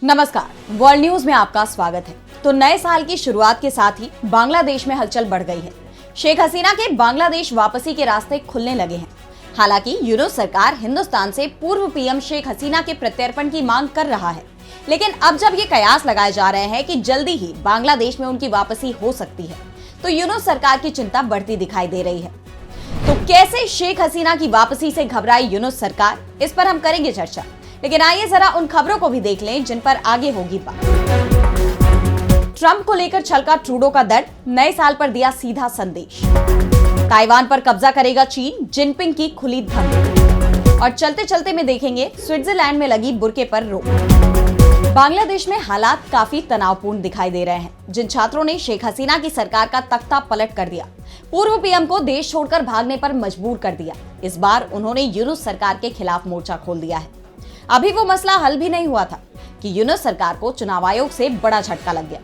नमस्कार, world news में आपका स्वागत है। तो नए साल की शुरुआत के साथ ही बांग्लादेश में हलचल बढ़ गई है। शेख हसीना के बांग्लादेश वापसी के रास्ते खुलने लगे हैं। हालांकि यूनुस सरकार हिंदुस्तान से पूर्व पीएम शेख हसीना के प्रत्यर्पण की मांग कर रहा है, लेकिन अब जब ये कयास लगाए जा रहे हैं कि जल्दी ही बांग्लादेश में उनकी वापसी हो सकती है, तो यूनुस सरकार की चिंता बढ़ती दिखाई दे रही है। तो कैसे शेख हसीना की वापसी से घबराई यूनुस सरकार, इस पर हम करेंगे चर्चा। लेकिन आइए जरा उन खबरों को भी देख लें जिन पर आगे होगी बात। ट्रंप को लेकर छलका ट्रूडो का दर्द, नए साल पर दिया सीधा संदेश। ताइवान पर कब्जा करेगा चीन, जिनपिंग की खुली धमकी। और चलते चलते में देखेंगे स्विट्जरलैंड में लगी बुर्के पर रोक। बांग्लादेश में हालात काफी तनावपूर्ण दिखाई दे रहे हैं। जिन छात्रों ने शेख हसीना की सरकार का तख्ता पलट कर दिया, पूर्व पीएम को देश छोड़कर भागने पर मजबूर कर दिया, इस बार उन्होंने यूनुस सरकार के खिलाफ मोर्चा खोल दिया है। अभी वो मसला हल भी नहीं हुआ था कि यूनुस सरकार को चुनाव आयोग से बड़ा झटका लग गया।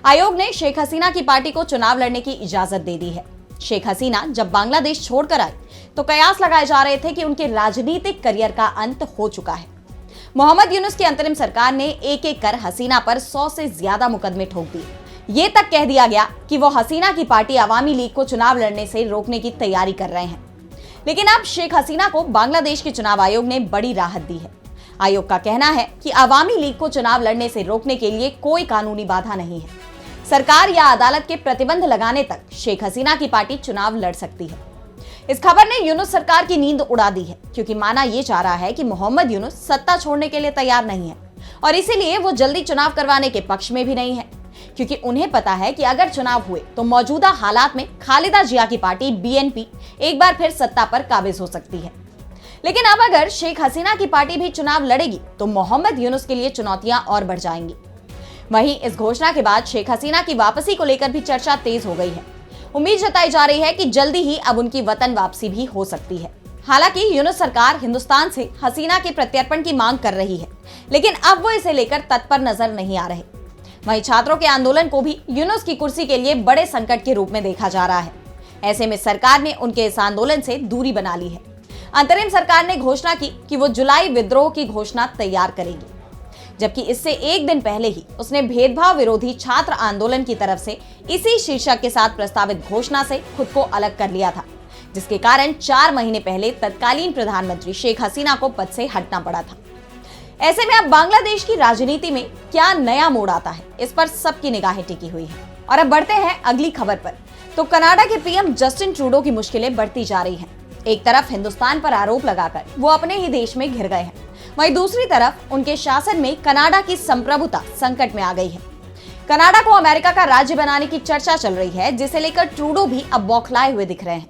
आयोग ने शेख हसीना की पार्टी को चुनाव लड़ने की इजाजत दे दी है। शेख हसीना जब बांग्लादेश छोड़कर आई तो कयास लगाए जा रहे थे कि उनके राजनीतिक करियर का अंत हो चुका है। मोहम्मद यूनुस की अंतरिम सरकार ने एक एक कर हसीना पर 100 से ज्यादा मुकदमे ठोक दिए। ये तक कह दिया गया कि वो हसीना की पार्टी अवामी लीग को चुनाव लड़ने से रोकने की तैयारी कर रहे हैं। लेकिन अब शेख हसीना को बांग्लादेश के चुनाव आयोग ने बड़ी राहत दी है। आयोग का कहना है कि अवामी लीग को चुनाव लड़ने से रोकने के लिए कोई कानूनी बाधा नहीं है। सरकार या अदालत के प्रतिबंध लगाने तक शेख हसीना की पार्टी चुनाव लड़ सकती है। इस खबर ने यूनुस सरकार की नींद उड़ा दी है, क्योंकि माना यह जा रहा है कि मोहम्मद यूनुस सत्ता छोड़ने के लिए तैयार नहीं है और इसीलिए वो जल्दी चुनाव करवाने के पक्ष में भी नहीं है, क्योंकि उन्हें पता है कि अगर चुनाव हुए तो मौजूदा हालात में खालिदा जिया की पार्टी बीएनपी एक बार फिर सत्ता पर काबिज हो सकती है। लेकिन अब अगर शेख हसीना की पार्टी भी चुनाव लड़ेगी तो मोहम्मद यूनुस के लिए चुनौतियां और बढ़ जाएंगी। वहीं इस घोषणा के बाद शेख हसीना की वापसी को लेकर भी चर्चा तेज हो गई है। उम्मीद जताई जा रही है कि जल्दी ही अब उनकी वतन वापसी भी हो सकती है। हालांकि यूनुस सरकार हिंदुस्तान से हसीना के प्रत्यर्पण की मांग कर रही है, लेकिन अब वो इसे लेकर तत्पर नजर नहीं आ रहे। वहीं छात्रों के आंदोलन को भी यूनुस की कुर्सी के लिए बड़े संकट के रूप में देखा जा रहा है। ऐसे में सरकार ने उनके इस आंदोलन से दूरी बना ली है। अंतरिम सरकार ने घोषणा की कि वो जुलाई विद्रोह की घोषणा तैयार करेगी, जबकि इससे एक दिन पहले ही उसने भेदभाव विरोधी छात्र आंदोलन की तरफ से इसी शीर्षक के साथ प्रस्तावित घोषणा से खुद को अलग कर लिया था, जिसके कारण 4 महीने पहले तत्कालीन प्रधानमंत्री शेख हसीना को पद से हटना पड़ा था। ऐसे में अब बांग्लादेश की राजनीति में क्या नया मोड़ आता है, इस पर सबकी निगाहें टिकी हुई है। और अब बढ़ते हैं अगली खबर पर। तो कनाडा के पीएम जस्टिन ट्रूडो की मुश्किलें बढ़ती जा रही हैं। एक तरफ हिंदुस्तान पर आरोप लगाकर वो अपने ही देश में घिर गए हैं, वहीं दूसरी तरफ उनके शासन में कनाडा की संप्रभुता संकट में आ गई है। कनाडा को अमेरिका का राज्य बनाने की चर्चा चल रही है, जिसे लेकर ट्रूडो भी अब बौखलाए हुए दिख रहे हैं।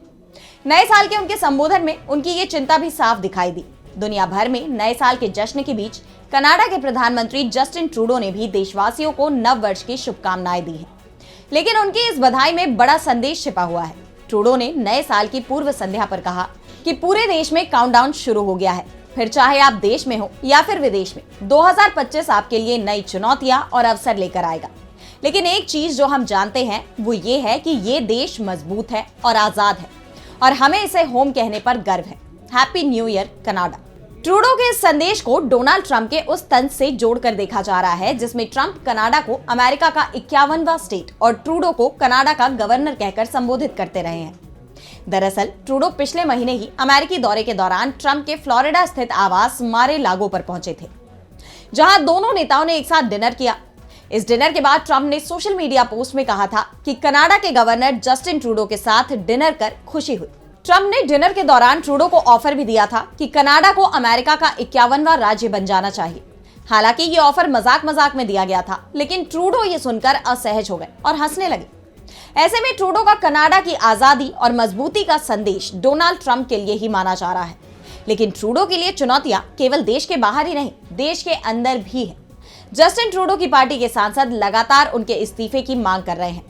नए साल के उनके संबोधन में उनकी ये चिंता भी साफ दिखाई दी। दुनिया भर में नए साल के जश्न के बीच कनाडा के प्रधानमंत्री जस्टिन ट्रूडो ने भी देशवासियों को नव वर्ष की शुभकामनाएं दी है, लेकिन उनकी इस बधाई में बड़ा संदेश छिपा हुआ है। ट्रूडो ने नए साल की पूर्व संध्या पर कहा कि पूरे देश में काउंटडाउन शुरू हो गया है, फिर चाहे आप देश में हो या फिर विदेश में, 2025 आपके लिए नई चुनौतियां और अवसर लेकर आएगा। लेकिन एक चीज जो हम जानते हैं वो ये है कि ये देश मजबूत है और आजाद है और हमें इसे होम कहने पर गर्व है। Happy new year Canada. Trudeau के इस संदेश को डोनाल्ड ट्रंप के उस तंज से जोड़कर देखा जा रहा है जिसमें ट्रंप कनाडा को अमेरिका का 51वां स्टेट और ट्रूडो को कनाडा का गवर्नर कहकर संबोधित करते रहे हैं। दरअसल ट्रूडो पिछले महीने ही अमेरिकी दौरे के दौरान ट्रंप के फ्लोरिडा स्थित आवास मार-ए-लागो पर पहुंचे थे, जहां दोनों नेताओं ने एक साथ डिनर किया। इस डिनर के बाद ट्रंप ने सोशल मीडिया पोस्ट में कहा था कि कनाडा के गवर्नर जस्टिन ट्रूडो के साथ डिनर कर खुशी हुई। ट्रंप ने डिनर के दौरान ट्रूडो को ऑफर भी दिया था कि कनाडा को अमेरिका का 51वां राज्य बन जाना चाहिए। हालांकि ये ऑफर मजाक मजाक में दिया गया था, लेकिन ट्रूडो ये सुनकर असहज हो गए और हंसने लगे। ऐसे में ट्रूडो का कनाडा की आजादी और मजबूती का संदेश डोनाल्ड ट्रंप के लिए ही माना जा रहा है। लेकिन ट्रूडो के लिए चुनौतियां केवल देश के बाहर ही नहीं, देश के अंदर भी है। जस्टिन ट्रूडो की पार्टी के सांसद लगातार उनके इस्तीफे की मांग कर रहे हैं।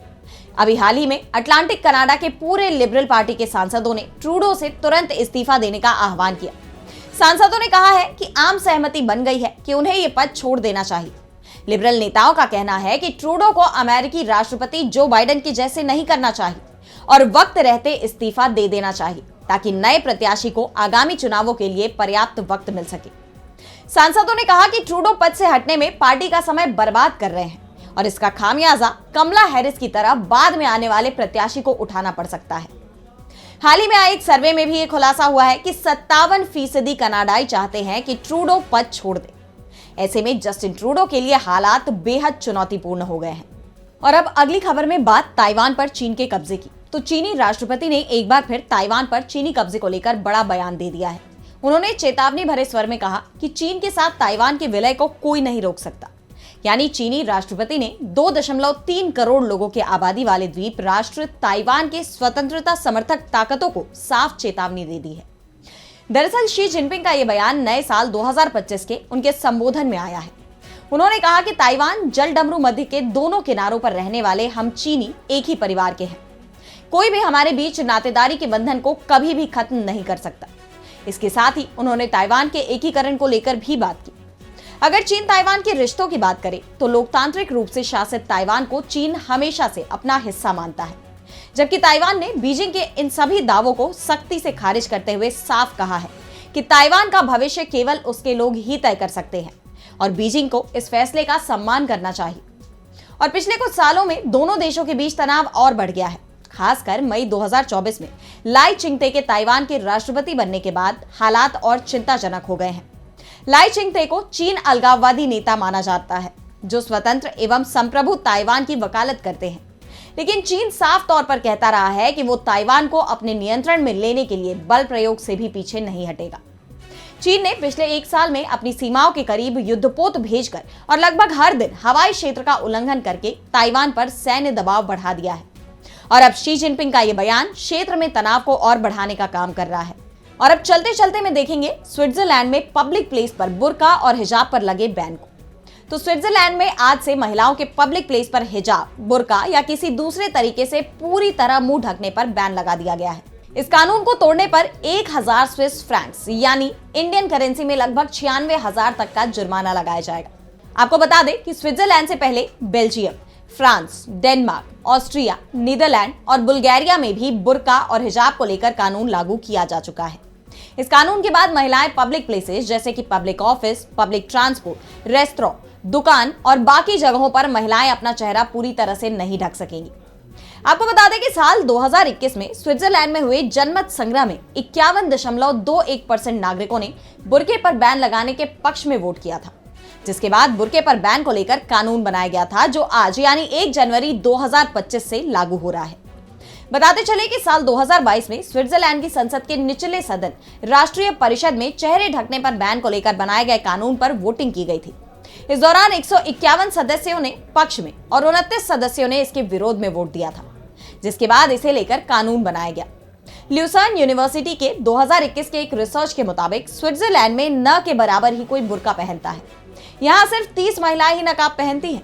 अभी हाल ही में अटलांटिक कनाडा के पूरे लिबरल पार्टी के सांसदों ने ट्रूडो से तुरंत इस्तीफा देने का आह्वान किया। सांसदों ने कहा है कि आम सहमति बन गई है कि उन्हें ये पद छोड़ देना चाहिए। लिबरल नेताओं का कहना है कि ट्रूडो को अमेरिकी राष्ट्रपति जो बाइडेन के जैसे नहीं करना चाहिए और वक्त रहते इस्तीफा दे देना चाहिए, ताकि नए प्रत्याशी को आगामी चुनावों के लिए पर्याप्त वक्त मिल सके। सांसदों ने कहा कि ट्रूडो पद से हटने में पार्टी का समय बर्बाद कर रहे हैं और इसका खामियाजा कमला हैरिस की तरह बाद में आने वाले प्रत्याशी को उठाना पड़ सकता है। हाल ही में आए एक सर्वे में भी ये खुलासा हुआ है कि 57% कनाडाई चाहते हैं कि ट्रूडो पद छोड़ दे। ऐसे में जस्टिन ट्रूडो के लिए हालात बेहद चुनौतीपूर्ण हो गए हैं। और अब अगली खबर में बात ताइवान पर चीन के कब्जे की। तो चीनी राष्ट्रपति ने एक बार फिर ताइवान पर चीनी कब्जे को लेकर बड़ा बयान दे दिया है। उन्होंने चेतावनी भरे स्वर में कहा कि चीन के साथ ताइवान के विलय को कोई नहीं रोक सकता। यानी चीनी राष्ट्रपति ने 2.3 करोड़ लोगों की आबादी वाले द्वीप राष्ट्र ताइवान के स्वतंत्रता समर्थक ताकतों को साफ चेतावनी दे दी है। दरअसल शी जिनपिंग का यह बयान नए साल 2025 के उनके संबोधन में आया है। उन्होंने कहा कि ताइवान जल डमरू मध्य के दोनों किनारों पर रहने वाले हम चीनी एक ही परिवार के हैं। कोई भी हमारे बीच नातेदारी के बंधन को कभी भी खत्म नहीं कर सकता। इसके साथ ही उन्होंने ताइवान के एकीकरण को लेकर भी बात की। अगर चीन ताइवान के रिश्तों की बात करे तो लोकतांत्रिक रूप से शासित ताइवान को चीन हमेशा से अपना हिस्सा मानता है, जबकि ताइवान ने बीजिंग के इन सभी दावों को सख्ती से खारिज करते हुए साफ कहा है कि ताइवान का भविष्य केवल उसके लोग ही तय कर सकते हैं और बीजिंग को इस फैसले का सम्मान करना चाहिए। और पिछले कुछ सालों में दोनों देशों के बीच तनाव और बढ़ गया है। खासकर मई 2024 में लाई चिंगते के ताइवान के राष्ट्रपति बनने के बाद हालात और चिंताजनक हो गए हैं। लाई चिंगते को चीन अलगाववादी नेता माना जाता है, जो स्वतंत्र एवं संप्रभु ताइवान की वकालत करते हैं। लेकिन चीन साफ तौर पर कहता रहा है कि वो ताइवान को अपने नियंत्रण में लेने के लिए बल प्रयोग से भी पीछे नहीं हटेगा। चीन ने पिछले एक साल में अपनी सीमाओं के करीब युद्धपोत भेजकर और लगभग हर दिन हवाई क्षेत्र का उल्लंघन करके ताइवान पर सैन्य दबाव बढ़ा दिया है। और अब शी जिनपिंग का यह बयान क्षेत्र में तनाव को और बढ़ाने का काम कर रहा है। और अब चलते चलते में देखेंगे स्विट्जरलैंड में पब्लिक प्लेस पर बुर्का और हिजाब पर लगे बैन को। तो स्विट्जरलैंड में आज से महिलाओं के पब्लिक प्लेस पर हिजाब, बुर्का या किसी दूसरे तरीके से पूरी तरह मुंह ढकने पर बैन लगा दिया गया है। इस कानून को तोड़ने पर 1000 स्विस फ्रैंक्स यानी इंडियन करेंसी में लगभग 96,000 तक का जुर्माना लगाया जाएगा। आपको बता दें कि स्विट्जरलैंड से पहले Belgium, France, Denmark, Austria, Netherland और बुल्गारिया में भी बुर्का और हिजाब को लेकर कानून लागू किया जा चुका है। इस कानून के बाद महिलाएं पब्लिक प्लेसेस जैसे कि public office, public transport, restaurant, दुकान और बाकी जगहों पर महिलाएं अपना चेहरा पूरी तरह से नहीं ढक सकेंगी। आपको बता दें कि साल 2021 में स्विट्जरलैंड में हुए जनमत संग्रह में 51.21% नागरिकों ने बुर्के पर बैन लगाने के पक्ष में वोट किया था, जिसके बाद बुर्के पर बैन को लेकर कानून बनाया गया था, जो आज यानी 1 जनवरी 2025 से लागू हो रहा है। बताते चले कि साल 2022 में स्विट्जरलैंड की संसद के निचले सदन राष्ट्रीय परिषद में चेहरे ढकने पर बैन को लेकर बनाए गए कानून पर वोटिंग की गई थी। इस दौरान 151 सदस्यों ने पक्ष में और 29 सदस्यों ने इसके विरोध में वोट दिया था, जिसके बाद इसे लेकर कानून बनाया गया। ल्यूसर्न यूनिवर्सिटी के 2021 के एक रिसर्च के मुताबिक स्विट्जरलैंड में न के बराबर ही कोई बुर्का पहनता है। यहाँ सिर्फ 30 महिलाएं ही नकाब पहनती हैं।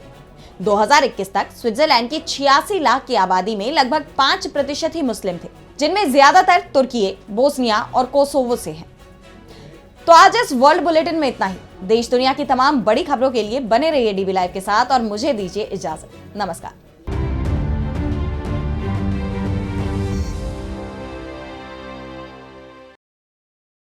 2021 तक स्विट्जरलैंड की 86 लाख की आबादी में लगभग 5% ही मुस्लिम थे, जिनमें ज्यादातर तुर्की, बोस्निया और कोसोवो से हैं। तो आज इस वर्ल्ड बुलेटिन में इतना ही। देश दुनिया की तमाम बड़ी खबरों के लिए बने रहिए डीबी लाइव के साथ और मुझे दीजिए इजाजत। नमस्कार।